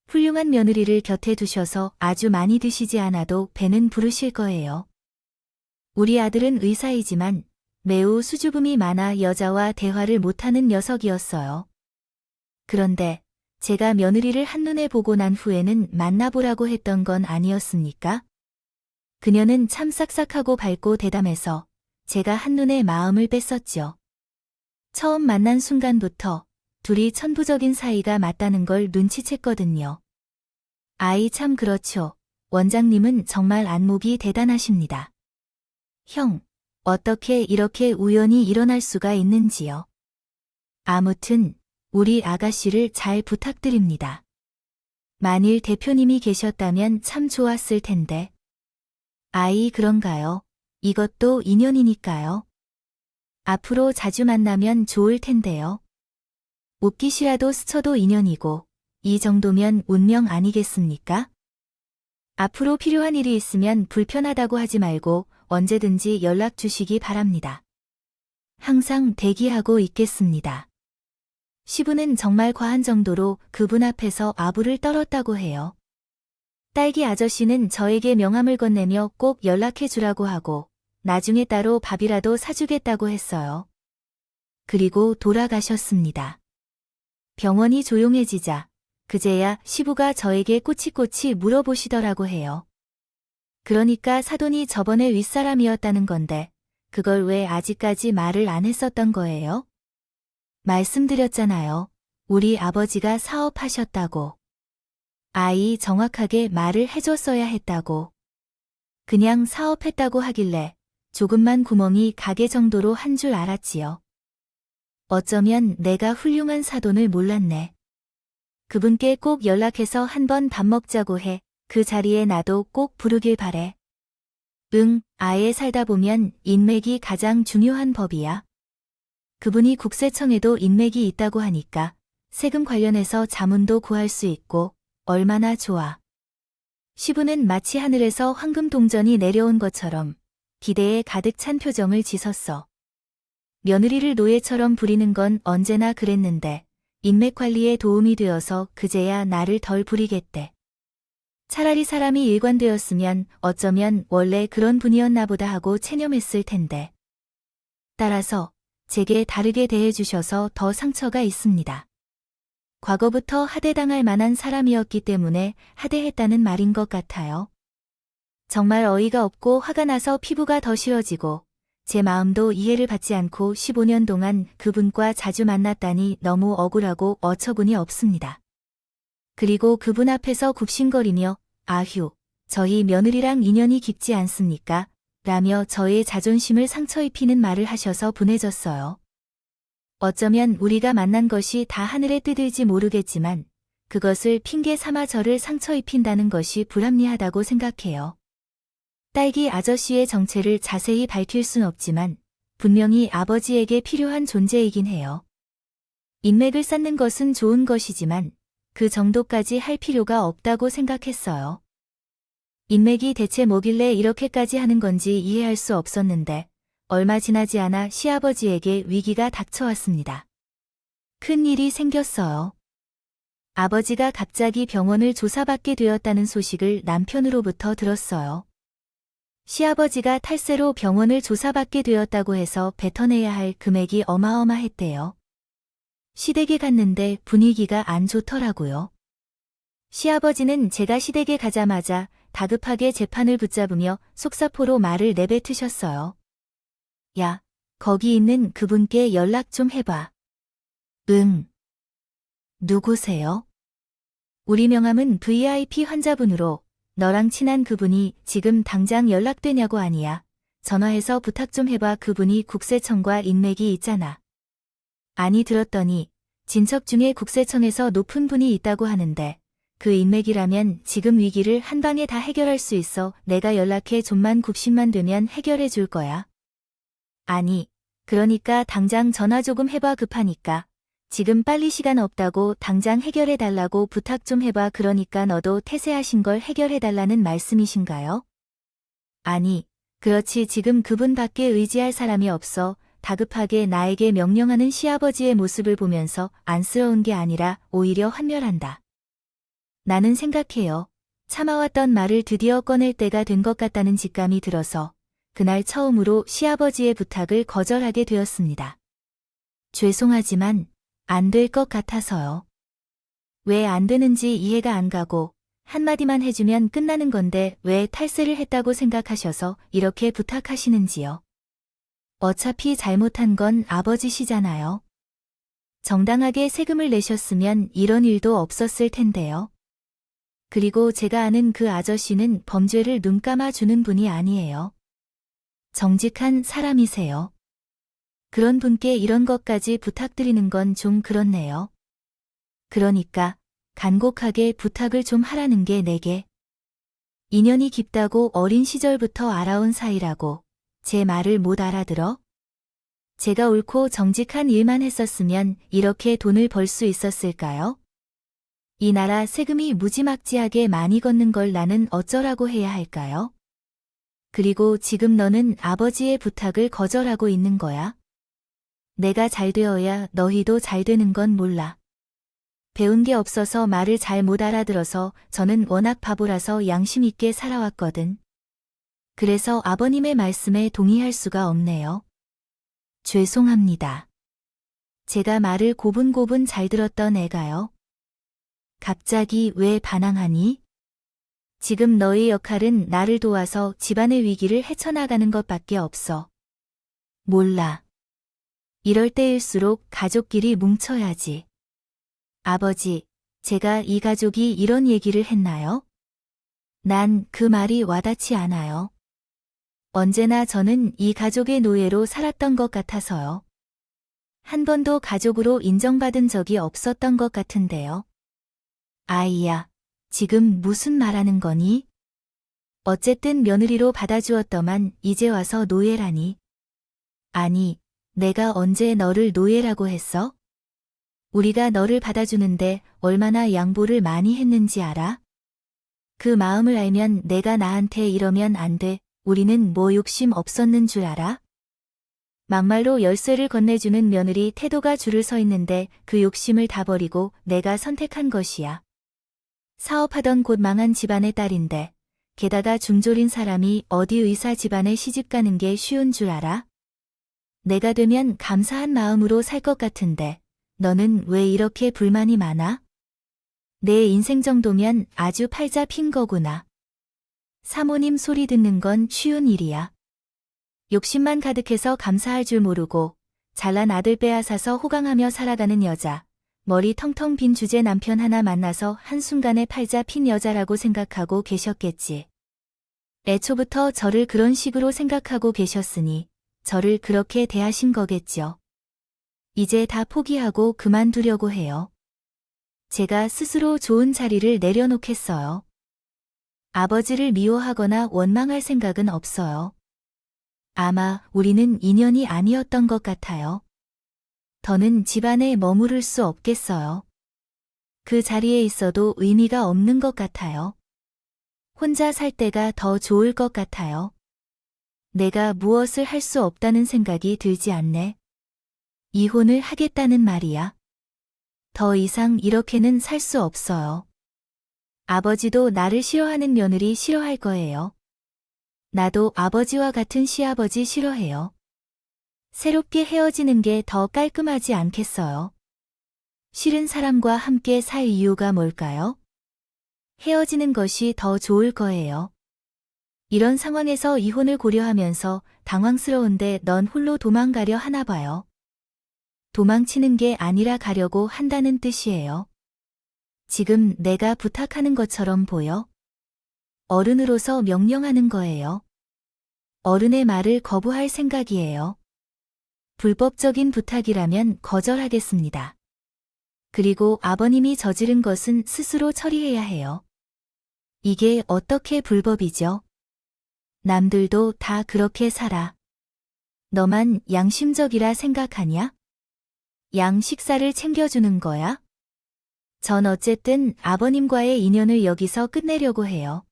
훌륭한 며느리를 곁에 두셔서 아주 많이 드시지 않아도 배는 부르실 거예요. 우리 아들은 의사이지만 매우 수줍음이 많아 여자와 대화를 못하는 녀석이었어요. 그런데 제가 며느리를 한눈에 보고 난 후에는 만나보라고 했던 건 아니었습니까? 그녀는 참 싹싹하고 밝고 대담해서 제가 한눈에 마음을 뺐었죠. 처음 만난 순간부터 둘이 천부적인 사이가 맞다는 걸 눈치챘거든요. 아이 참 그렇죠. 원장님은 정말 안목이 대단하십니다. 형, 어떻게 이렇게 우연히 일어날 수가 있는지요? 아무튼 우리 아가씨를 잘 부탁드립니다. 만일 대표님이 계셨다면 참 좋았을 텐데. 아이 그런가요? 이것도 인연이니까요. 앞으로 자주 만나면 좋을 텐데요. 옷깃이라도 스쳐도 인연이고 이 정도면 운명 아니겠습니까? 앞으로 필요한 일이 있으면 불편하다고 하지 말고 언제든지 연락 주시기 바랍니다. 항상 대기하고 있겠습니다. 시부는 정말 과한 정도로 그분 앞에서 아부를 떨었다고 해요. 딸기 아저씨는 저에게 명함을 건네며 꼭 연락해 주라고 하고 나중에 따로 밥이라도 사주겠다고 했어요. 그리고 돌아가셨습니다. 병원이 조용해지자 그제야 시부가 저에게 꼬치꼬치 물어보시더라고 해요. 그러니까 사돈이 저번에 윗사람이었다는 건데 그걸 왜 아직까지 말을 안 했었던 거예요? 말씀드렸잖아요. 우리 아버지가 사업하셨다고. 아이 정확하게 말을 해줬어야 했다고. 그냥 사업했다고 하길래 조금만 구멍이 가게 정도로 한 줄 알았지요. 어쩌면 내가 훌륭한 사돈을 몰랐네. 그분께 꼭 연락해서 한번 밥 먹자고 해. 그 자리에 나도 꼭 부르길 바래. 응, 아예 살다 보면 인맥이 가장 중요한 법이야. 그분이 국세청에도 인맥이 있다고 하니까 세금 관련해서 자문도 구할 수 있고 얼마나 좋아. 시부는 마치 하늘에서 황금 동전이 내려온 것처럼 기대에 가득 찬 표정을 짓었어. 며느리를 노예처럼 부리는 건 언제나 그랬는데 인맥 관리에 도움이 되어서 그제야 나를 덜 부리겠대. 차라리 사람이 일관되었으면 어쩌면 원래 그런 분이었나 보다 하고 체념했을 텐데. 따라서 제게 다르게 대해주셔서 더 상처가 있습니다. 과거부터 하대당할 만한 사람이었기 때문에 하대했다는 말인 것 같아요. 정말 어이가 없고 화가 나서 피부가 더 싫어지고 제 마음도 이해를 받지 않고 15년 동안 그분과 자주 만났다니 너무 억울하고 어처구니 없습니다. 그리고 그분 앞에서 굽신거리며 아휴, 저희 며느리랑 인연이 깊지 않습니까? 라며 저의 자존심을 상처 입히는 말을 하셔서 분해졌어요. 어쩌면 우리가 만난 것이 다 하늘의 뜻일지 모르겠지만 그것을 핑계 삼아 저를 상처 입힌다는 것이 불합리하다고 생각해요. 딸기 아저씨의 정체를 자세히 밝힐 순 없지만 분명히 아버지에게 필요한 존재이긴 해요. 인맥을 쌓는 것은 좋은 것이지만 그 정도까지 할 필요가 없다고 생각했어요. 인맥이 대체 뭐길래 이렇게까지 하는 건지 이해할 수 없었는데 얼마 지나지 않아 시아버지에게 위기가 닥쳐왔습니다. 큰 일이 생겼어요. 아버지가 갑자기 병원을 조사받게 되었다는 소식을 남편으로부터 들었어요. 시아버지가 탈세로 병원을 조사받게 되었다고 해서 뱉어내야 할 금액이 어마어마했대요. 시댁에 갔는데 분위기가 안 좋더라고요. 시아버지는 제가 시댁에 가자마자 다급하게 재판을 붙잡으며 속사포로 말을 내뱉으셨어요. 야, 거기 있는 그분께 연락 좀 해봐. 응. 누구세요? 우리 명함은 VIP 환자분으로 너랑 친한 그분이 지금 당장 연락되냐고 아니야. 전화해서 부탁 좀 해봐. 그분이 국세청과 인맥이 있잖아. 아니 들었더니 진척 중에 국세청에서 높은 분이 있다고 하는데 그 인맥이라면 지금 위기를 한 방에 다 해결할 수 있어. 내가 연락해 좀만 굽신만 되면 해결해 줄 거야. 아니, 그러니까 당장 전화 조금 해봐. 급하니까. 지금 빨리 시간 없다고 당장 해결해 달라고 부탁 좀 해봐. 그러니까 너도 태세하신 걸 해결해 달라는 말씀이신가요? 아니, 그렇지. 지금 그분밖에 의지할 사람이 없어. 다급하게 나에게 명령하는 시아버지의 모습을 보면서 안쓰러운 게 아니라 오히려 환멸한다. 나는 생각해요. 참아왔던 말을 드디어 꺼낼 때가 된 것 같다는 직감이 들어서 그날 처음으로 시아버지의 부탁을 거절하게 되었습니다. 죄송하지만 안 될 것 같아서요. 왜 안 되는지 이해가 안 가고 한마디만 해주면 끝나는 건데 왜 탈세를 했다고 생각하셔서 이렇게 부탁하시는지요. 어차피 잘못한 건 아버지시잖아요. 정당하게 세금을 내셨으면 이런 일도 없었을 텐데요. 그리고 제가 아는 그 아저씨는 범죄를 눈 감아주는 분이 아니에요. 정직한 사람이세요. 그런 분께 이런 것까지 부탁드리는 건 좀 그렇네요. 그러니까 간곡하게 부탁을 좀 하라는 게 내게. 인연이 깊다고 어린 시절부터 알아온 사이라고 제 말을 못 알아들어? 제가 옳고 정직한 일만 했었으면 이렇게 돈을 벌 수 있었을까요? 이 나라 세금이 무지막지하게 많이 걷는 걸 나는 어쩌라고 해야 할까요? 그리고 지금 너는 아버지의 부탁을 거절하고 있는 거야. 내가 잘 되어야 너희도 잘 되는 건 몰라. 배운 게 없어서 말을 잘 못 알아들어서 저는 워낙 바보라서 양심 있게 살아왔거든. 그래서 아버님의 말씀에 동의할 수가 없네요. 죄송합니다. 제가 말을 고분고분 잘 들었던 애가요. 갑자기 왜 반항하니? 지금 너의 역할은 나를 도와서 집안의 위기를 헤쳐나가는 것밖에 없어. 몰라. 이럴 때일수록 가족끼리 뭉쳐야지. 아버지, 제가 이 가족이 이런 얘기를 했나요? 난 그 말이 와닿지 않아요. 언제나 저는 이 가족의 노예로 살았던 것 같아서요. 한 번도 가족으로 인정받은 적이 없었던 것 같은데요. 아이야, 지금 무슨 말하는 거니? 어쨌든 며느리로 받아주었더만 이제 와서 노예라니. 아니, 내가 언제 너를 노예라고 했어? 우리가 너를 받아주는데 얼마나 양보를 많이 했는지 알아? 그 마음을 알면 내가 나한테 이러면 안 돼. 우리는 뭐 욕심 없었는 줄 알아? 막말로 열쇠를 건네주는 며느리 태도가 줄을 서 있는데 그 욕심을 다 버리고 내가 선택한 것이야. 사업하던 곧 망한 집안의 딸인데 게다가 중졸인 사람이 어디 의사 집안에 시집가는 게 쉬운 줄 알아? 내가 되면 감사한 마음으로 살 것 같은데 너는 왜 이렇게 불만이 많아? 내 인생 정도면 아주 팔자 핀 거구나. 사모님 소리 듣는 건 쉬운 일이야. 욕심만 가득해서 감사할 줄 모르고 잘난 아들 빼앗아서 호강하며 살아가는 여자, 머리 텅텅 빈 주제 남편 하나 만나서 한순간에 팔자 핀 여자라고 생각하고 계셨겠지. 애초부터 저를 그런 식으로 생각하고 계셨으니 저를 그렇게 대하신 거겠죠. 이제 다 포기하고 그만두려고 해요. 제가 스스로 좋은 자리를 내려놓겠어요. 아버지를 미워하거나 원망할 생각은 없어요. 아마 우리는 인연이 아니었던 것 같아요. 더는 집안에 머무를 수 없겠어요. 그 자리에 있어도 의미가 없는 것 같아요. 혼자 살 때가 더 좋을 것 같아요. 내가 무엇을 할 수 없다는 생각이 들지 않네. 이혼을 하겠다는 말이야. 더 이상 이렇게는 살 수 없어요. 아버지도 나를 싫어하는 며느리 싫어할 거예요. 나도 아버지와 같은 시아버지 싫어해요. 새롭게 헤어지는 게 더 깔끔하지 않겠어요? 싫은 사람과 함께 살 이유가 뭘까요? 헤어지는 것이 더 좋을 거예요. 이런 상황에서 이혼을 고려하면서 당황스러운데 넌 홀로 도망가려 하나 봐요. 도망치는 게 아니라 가려고 한다는 뜻이에요. 지금 내가 부탁하는 것처럼 보여? 어른으로서 명령하는 거예요. 어른의 말을 거부할 생각이에요. 불법적인 부탁이라면 거절하겠습니다. 그리고 아버님이 저지른 것은 스스로 처리해야 해요. 이게 어떻게 불법이죠? 남들도 다 그렇게 살아. 너만 양심적이라 생각하냐? 양 식사를 챙겨주는 거야? 전 어쨌든 아버님과의 인연을 여기서 끝내려고 해요.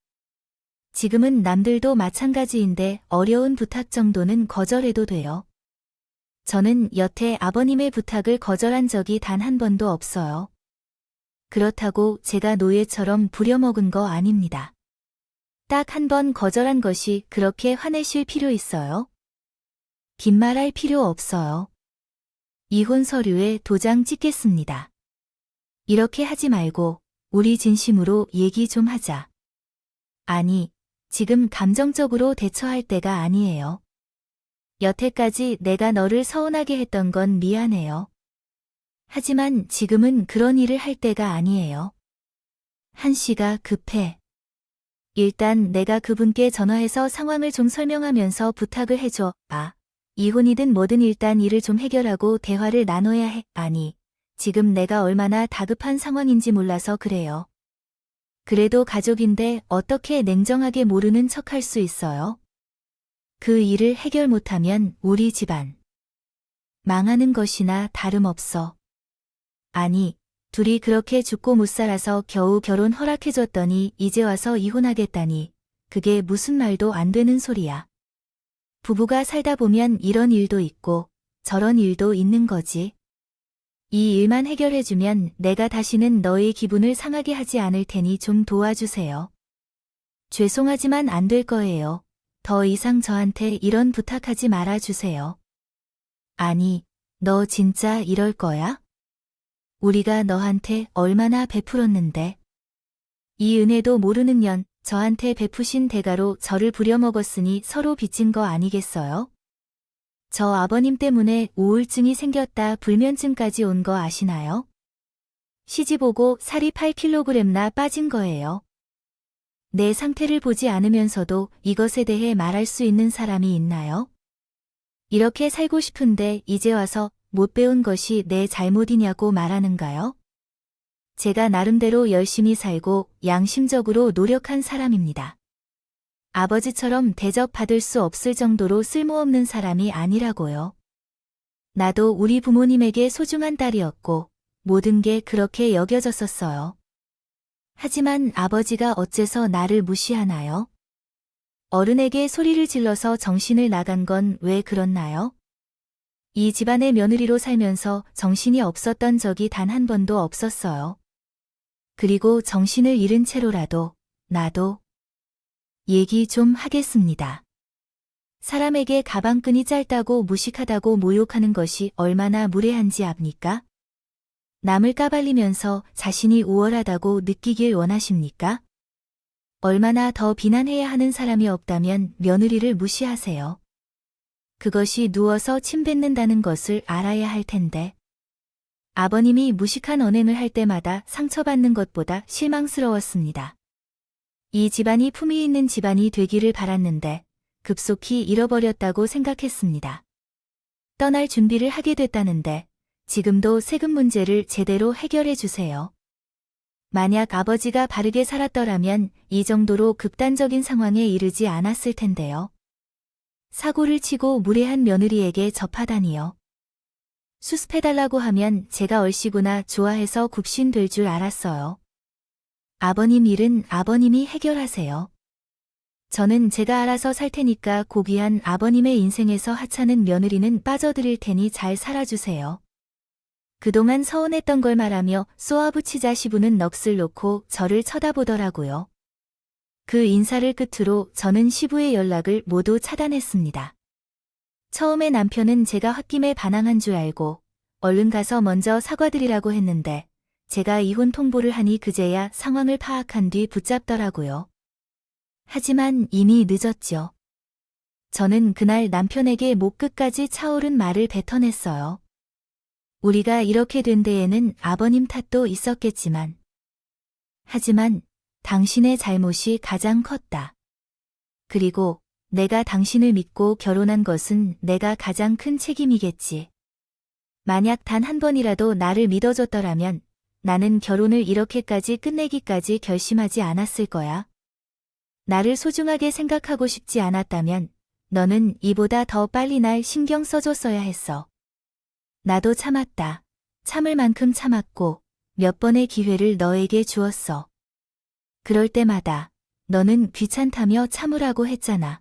지금은 남들도 마찬가지인데 어려운 부탁 정도는 거절해도 돼요. 저는 여태 아버님의 부탁을 거절한 적이 단 한 번도 없어요. 그렇다고 제가 노예처럼 부려먹은 거 아닙니다. 딱 한 번 거절한 것이 그렇게 화내실 필요 있어요? 긴 말할 필요 없어요. 이혼 서류에 도장 찍겠습니다. 이렇게 하지 말고 우리 진심으로 얘기 좀 하자. 아니, 지금 감정적으로 대처할 때가 아니에요. 여태까지 내가 너를 서운하게 했던 건 미안해요. 하지만 지금은 그런 일을 할 때가 아니에요. 한시가 급해. 일단 내가 그분께 전화해서 상황을 좀 설명하면서 부탁을 해줘. 이혼이든 뭐든 일단 일을 좀 해결하고 대화를 나눠야 해. 아니, 지금 내가 얼마나 다급한 상황인지 몰라서 그래요. 그래도 가족인데 어떻게 냉정하게 모르는 척할 수 있어요? 그 일을 해결 못하면 우리 집안 망하는 것이나 다름없어. 아니, 둘이 그렇게 죽고 못 살아서 겨우 결혼 허락해줬더니 이제 와서 이혼하겠다니, 그게 무슨 말도 안 되는 소리야. 부부가 살다 보면 이런 일도 있고 저런 일도 있는 거지. 이 일만 해결해주면 내가 다시는 너의 기분을 상하게 하지 않을 테니 좀 도와주세요. 죄송하지만 안 될 거예요. 더 이상 저한테 이런 부탁하지 말아주세요. 아니, 너 진짜 이럴 거야? 우리가 너한테 얼마나 베풀었는데. 이 은혜도 모르는 년, 저한테 베푸신 대가로 저를 부려먹었으니 서로 빚진 거 아니겠어요? 저 아버님 때문에 우울증이 생겼다 불면증까지 온 거 아시나요? 시집 오고 살이 8kg나 빠진 거예요. 내 상태를 보지 않으면서도 이것에 대해 말할 수 있는 사람이 있나요? 이렇게 살고 싶은데 이제 와서 못 배운 것이 내 잘못이냐고 말하는가요? 제가 나름대로 열심히 살고 양심적으로 노력한 사람입니다. 아버지처럼 대접받을 수 없을 정도로 쓸모없는 사람이 아니라고요. 나도 우리 부모님에게 소중한 딸이었고 모든 게 그렇게 여겨졌었어요. 하지만 아버지가 어째서 나를 무시하나요? 어른에게 소리를 질러서 정신을 나간 건 왜 그렇나요? 이 집안의 며느리로 살면서 정신이 없었던 적이 단 한 번도 없었어요. 그리고 정신을 잃은 채로라도 나도 얘기 좀 하겠습니다. 사람에게 가방끈이 짧다고 무식하다고 모욕하는 것이 얼마나 무례한지 압니까? 남을 까발리면서 자신이 우월하다고 느끼길 원하십니까? 얼마나 더 비난해야 하는 사람이 없다면 며느리를 무시하세요. 그것이 누워서 침 뱉는다는 것을 알아야 할 텐데. 아버님이 무식한 언행을 할 때마다 상처받는 것보다 실망스러웠습니다. 이 집안이 품위 있는 집안이 되기를 바랐는데 급속히 잃어버렸다고 생각했습니다. 떠날 준비를 하게 됐다는데 지금도 세금 문제를 제대로 해결해 주세요. 만약 아버지가 바르게 살았더라면 이 정도로 극단적인 상황에 이르지 않았을 텐데요. 사고를 치고 무례한 며느리에게 접하다니요. 수습해달라고 하면 제가 얼씨구나 좋아해서 굽신될 줄 알았어요. 아버님 일은 아버님이 해결하세요. 저는 제가 알아서 살 테니까 고귀한 아버님의 인생에서 하찮은 며느리는 빠져드릴 테니 잘 살아주세요. 그동안 서운했던 걸 말하며 쏘아붙이자 시부는 넋을 놓고 저를 쳐다보더라고요. 그 인사를 끝으로 저는 시부의 연락을 모두 차단했습니다. 처음에 남편은 제가 홧김에 반항한 줄 알고 얼른 가서 먼저 사과드리라고 했는데 제가 이혼 통보를 하니 그제야 상황을 파악한 뒤 붙잡더라고요. 하지만 이미 늦었죠. 저는 그날 남편에게 목 끝까지 차오른 말을 뱉어냈어요. 우리가 이렇게 된 데에는 아버님 탓도 있었겠지만. 하지만 당신의 잘못이 가장 컸다. 그리고 내가 당신을 믿고 결혼한 것은 내가 가장 큰 책임이겠지. 만약 단 한 번이라도 나를 믿어줬더라면 나는 결혼을 이렇게까지 끝내기까지 결심하지 않았을 거야. 나를 소중하게 생각하고 싶지 않았다면 너는 이보다 더 빨리 날 신경 써줬어야 했어. 나도 참았다. 참을 만큼 참았고 몇 번의 기회를 너에게 주었어. 그럴 때마다 너는 귀찮다며 참으라고 했잖아.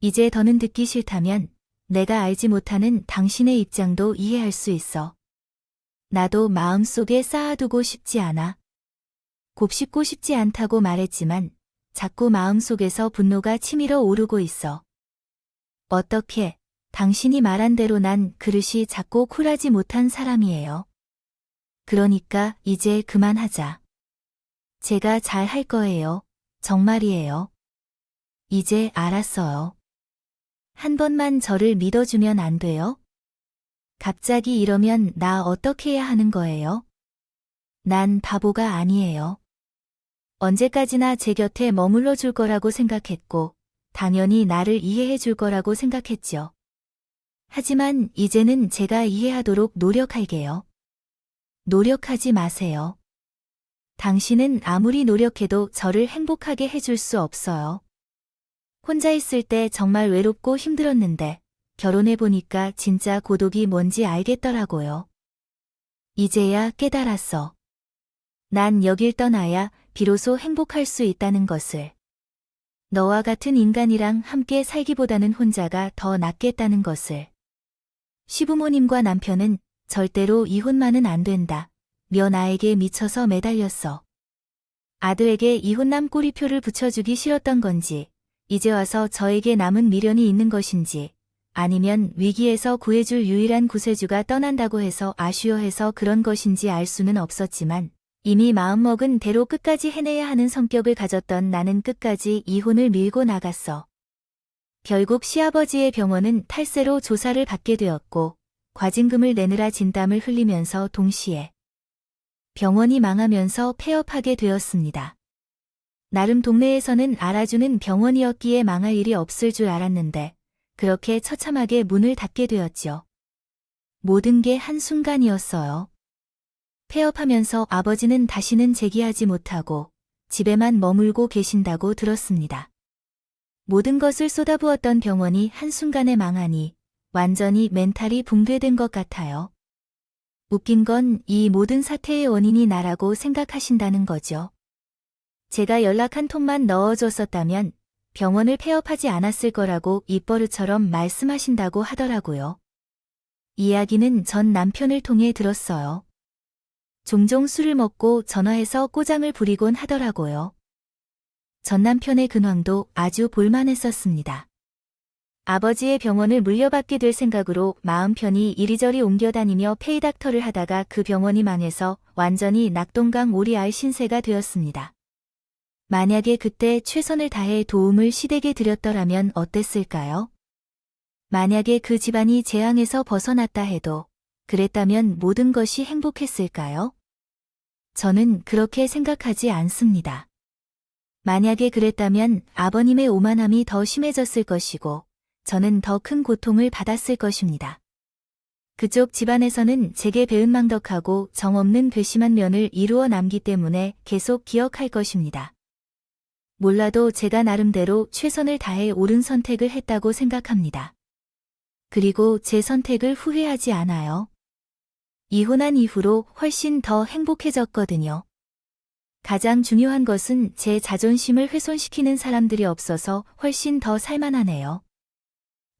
이제 더는 듣기 싫다면 내가 알지 못하는 당신의 입장도 이해할 수 있어. 나도 마음속에 쌓아두고 싶지 않아. 곱씹고 싶지 않다고 말했지만 자꾸 마음속에서 분노가 치밀어 오르고 있어. 어떻게 당신이 말한 대로 난 그릇이 작고 쿨하지 못한 사람이에요. 그러니까 이제 그만하자. 제가 잘 할 거예요. 정말이에요. 이제 알았어요. 한 번만 저를 믿어주면 안 돼요? 갑자기 이러면 나 어떻게 해야 하는 거예요? 난 바보가 아니에요. 언제까지나 제 곁에 머물러 줄 거라고 생각했고 당연히 나를 이해해 줄 거라고 생각했죠. 하지만 이제는 제가 이해하도록 노력할게요. 노력하지 마세요. 당신은 아무리 노력해도 저를 행복하게 해줄 수 없어요. 혼자 있을 때 정말 외롭고 힘들었는데 결혼해보니까 진짜 고독이 뭔지 알겠더라고요. 이제야 깨달았어. 난 여길 떠나야 비로소 행복할 수 있다는 것을. 너와 같은 인간이랑 함께 살기보다는 혼자가 더 낫겠다는 것을. 시부모님과 남편은 절대로 이혼만은 안 된다. 며 나에게 미쳐서 매달렸어. 아들에게 이혼남 꼬리표를 붙여주기 싫었던 건지, 이제 와서 저에게 남은 미련이 있는 것인지, 아니면 위기에서 구해줄 유일한 구세주가 떠난다고 해서 아쉬워해서 그런 것인지 알 수는 없었지만, 이미 마음먹은 대로 끝까지 해내야 하는 성격을 가졌던 나는 끝까지 이혼을 밀고 나갔어. 결국 시아버지의 병원은 탈세로 조사를 받게 되었고, 과징금을 내느라 진땀을 흘리면서 동시에 병원이 망하면서 폐업하게 되었습니다. 나름 동네에서는 알아주는 병원이었기에 망할 일이 없을 줄 알았는데 그렇게 처참하게 문을 닫게 되었죠. 모든 게 한순간이었어요. 폐업하면서 아버지는 다시는 재기하지 못하고 집에만 머물고 계신다고 들었습니다. 모든 것을 쏟아부었던 병원이 한순간에 망하니 완전히 멘탈이 붕괴된 것 같아요. 웃긴 건 이 모든 사태의 원인이 나라고 생각하신다는 거죠. 제가 연락 한 톤만 넣어줬었다면 병원을 폐업하지 않았을 거라고 입버릇처럼 말씀하신다고 하더라고요. 이야기는 전 남편을 통해 들었어요. 종종 술을 먹고 전화해서 꼬장을 부리곤 하더라고요. 전 남편의 근황도 아주 볼만했었습니다. 아버지의 병원을 물려받게 될 생각으로 마음 편히 이리저리 옮겨다니며 페이닥터를 하다가 그 병원이 망해서 완전히 낙동강 오리알 신세가 되었습니다. 만약에 그때 최선을 다해 도움을 시댁에 드렸더라면 어땠을까요? 만약에 그 집안이 재앙에서 벗어났다 해도 그랬다면 모든 것이 행복했을까요? 저는 그렇게 생각하지 않습니다. 만약에 그랬다면 아버님의 오만함이 더 심해졌을 것이고 저는 더 큰 고통을 받았을 것입니다. 그쪽 집안에서는 제게 배은 망덕하고 정없는 괘씸한 면을 이루어 남기 때문에 계속 기억할 것입니다. 몰라도 제가 나름대로 최선을 다해 옳은 선택을 했다고 생각합니다. 그리고 제 선택을 후회하지 않아요. 이혼한 이후로 훨씬 더 행복해졌거든요. 가장 중요한 것은 제 자존심을 훼손시키는 사람들이 없어서 훨씬 더 살만하네요.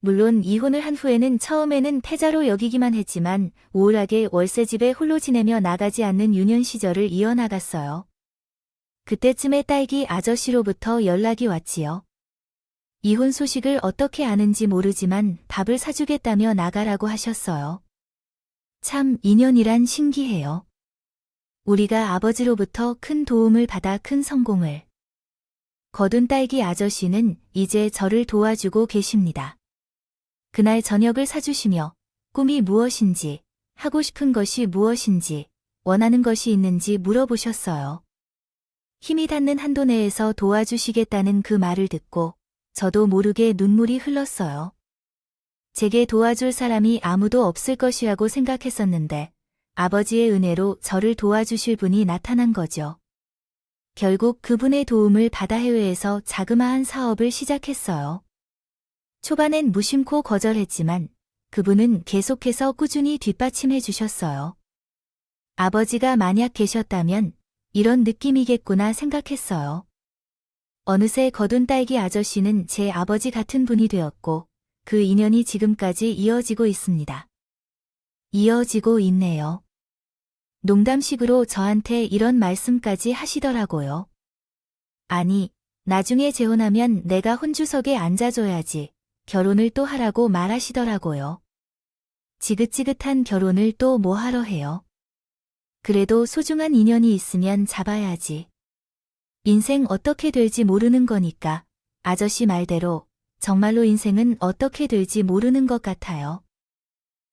물론 이혼을 한 후에는 처음에는 패자로 여기기만 했지만 우울하게 월세집에 홀로 지내며 나가지 않는 유년 시절을 이어나갔어요. 그때쯤에 딸기 아저씨로부터 연락이 왔지요. 이혼 소식을 어떻게 아는지 모르지만 밥을 사주겠다며 나가라고 하셨어요. 참 인연이란 신기해요. 우리가 아버지로부터 큰 도움을 받아 큰 성공을 거둔 딸기 아저씨는 이제 저를 도와주고 계십니다. 그날 저녁을 사주시며 꿈이 무엇인지, 하고 싶은 것이 무엇인지, 원하는 것이 있는지 물어보셨어요. 힘이 닿는 한도 내에서 도와주시겠다는 그 말을 듣고 저도 모르게 눈물이 흘렀어요. 제게 도와줄 사람이 아무도 없을 것이라고 생각했었는데 아버지의 은혜로 저를 도와주실 분이 나타난 거죠. 결국 그분의 도움을 받아 해외에서 자그마한 사업을 시작했어요. 초반엔 무심코 거절했지만 그분은 계속해서 꾸준히 뒷받침해 주셨어요. 아버지가 만약 계셨다면 이런 느낌이겠구나 생각했어요. 어느새 거둔 딸기 아저씨는 제 아버지 같은 분이 되었고 그 인연이 지금까지 이어지고 있습니다. 이어지고 있네요. 농담식으로 저한테 이런 말씀까지 하시더라고요. 아니, 나중에 재혼하면 내가 혼주석에 앉아줘야지. 결혼을 또 하라고 말하시더라고요. 지긋지긋한 결혼을 또 뭐 하러 해요. 그래도 소중한 인연이 있으면 잡아야지. 인생 어떻게 될지 모르는 거니까 아저씨 말대로 정말로 인생은 어떻게 될지 모르는 것 같아요.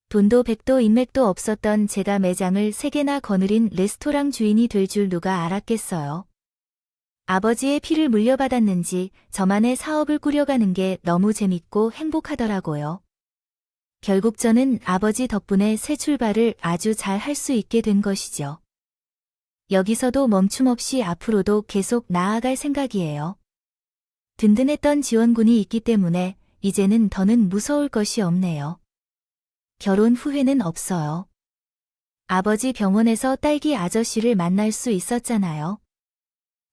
돈도 백도 인맥도 없었던 제가 매장을 3개나 거느린 레스토랑 주인이 될 줄 누가 알았겠어요. 아버지의 피를 물려받았는지 저만의 사업을 꾸려가는 게 너무 재밌고 행복하더라고요. 결국 저는 아버지 덕분에 새 출발을 아주 잘 할 수 있게 된 것이죠. 여기서도 멈춤 없이 앞으로도 계속 나아갈 생각이에요. 든든했던 지원군이 있기 때문에 이제는 더는 무서울 것이 없네요. 결혼 후회는 없어요. 아버지 병원에서 딸기 아저씨를 만날 수 있었잖아요.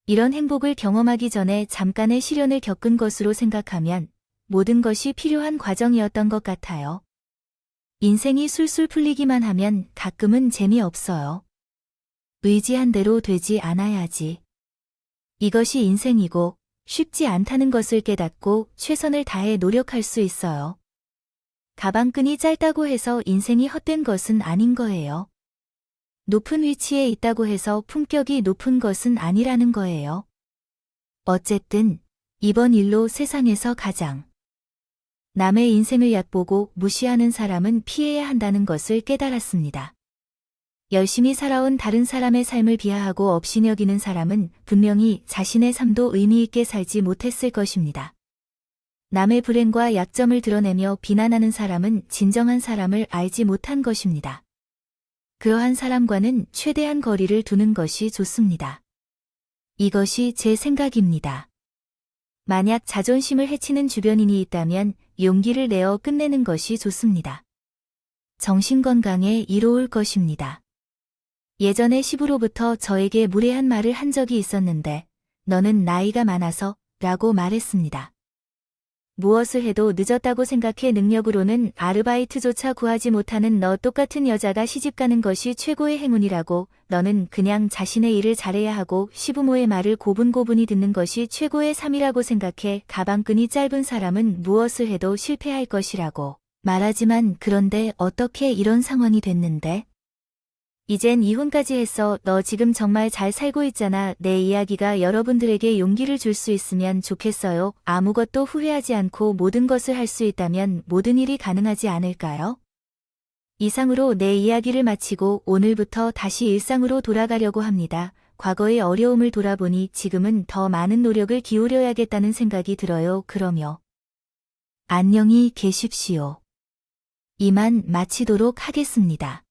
이런 행복을 경험하기 전에 잠깐의 시련을 겪은 것으로 생각하면 모든 것이 필요한 과정이었던 것 같아요. 인생이 술술 풀리기만 하면 가끔은 재미없어요. 의지한 대로 되지 않아야지. 이것이 인생이고 쉽지 않다는 것을 깨닫고 최선을 다해 노력할 수 있어요. 가방끈이 짧다고 해서 인생이 헛된 것은 아닌 거예요. 높은 위치에 있다고 해서 품격이 높은 것은 아니라는 거예요. 어쨌든 이번 일로 세상에서 가장 남의 인생을 얕보고 무시하는 사람은 피해야 한다는 것을 깨달았습니다. 열심히 살아온 다른 사람의 삶을 비하하고 업신여기는 사람은 분명히 자신의 삶도 의미 있게 살지 못했을 것입니다. 남의 불행과 약점을 드러내며 비난하는 사람은 진정한 사람을 알지 못한 것입니다. 그러한 사람과는 최대한 거리를 두는 것이 좋습니다. 이것이 제 생각입니다. 만약 자존심을 해치는 주변인이 있다면 용기를 내어 끝내는 것이 좋습니다. 정신건강에 이로울 것입니다. 예전에 시부로부터 저에게 무례한 말을 한 적이 있었는데 너는 나이가 많아서 라고 말했습니다. 무엇을 해도 늦었다고 생각해 능력으로는 아르바이트조차 구하지 못하는 너 똑같은 여자가 시집가는 것이 최고의 행운이라고 너는 그냥 자신의 일을 잘해야 하고 시부모의 말을 고분고분히 듣는 것이 최고의 삶이라고 생각해 가방끈이 짧은 사람은 무엇을 해도 실패할 것이라고 말하지만 그런데 어떻게 이런 상황이 됐는데? 이젠 이혼까지 했어. 너 지금 정말 잘 살고 있잖아. 내 이야기가 여러분들에게 용기를 줄 수 있으면 좋겠어요. 아무것도 후회하지 않고 모든 것을 할 수 있다면 모든 일이 가능하지 않을까요? 이상으로 내 이야기를 마치고 오늘부터 다시 일상으로 돌아가려고 합니다. 과거의 어려움을 돌아보니 지금은 더 많은 노력을 기울여야겠다는 생각이 들어요. 그러며 안녕히 계십시오. 이만 마치도록 하겠습니다.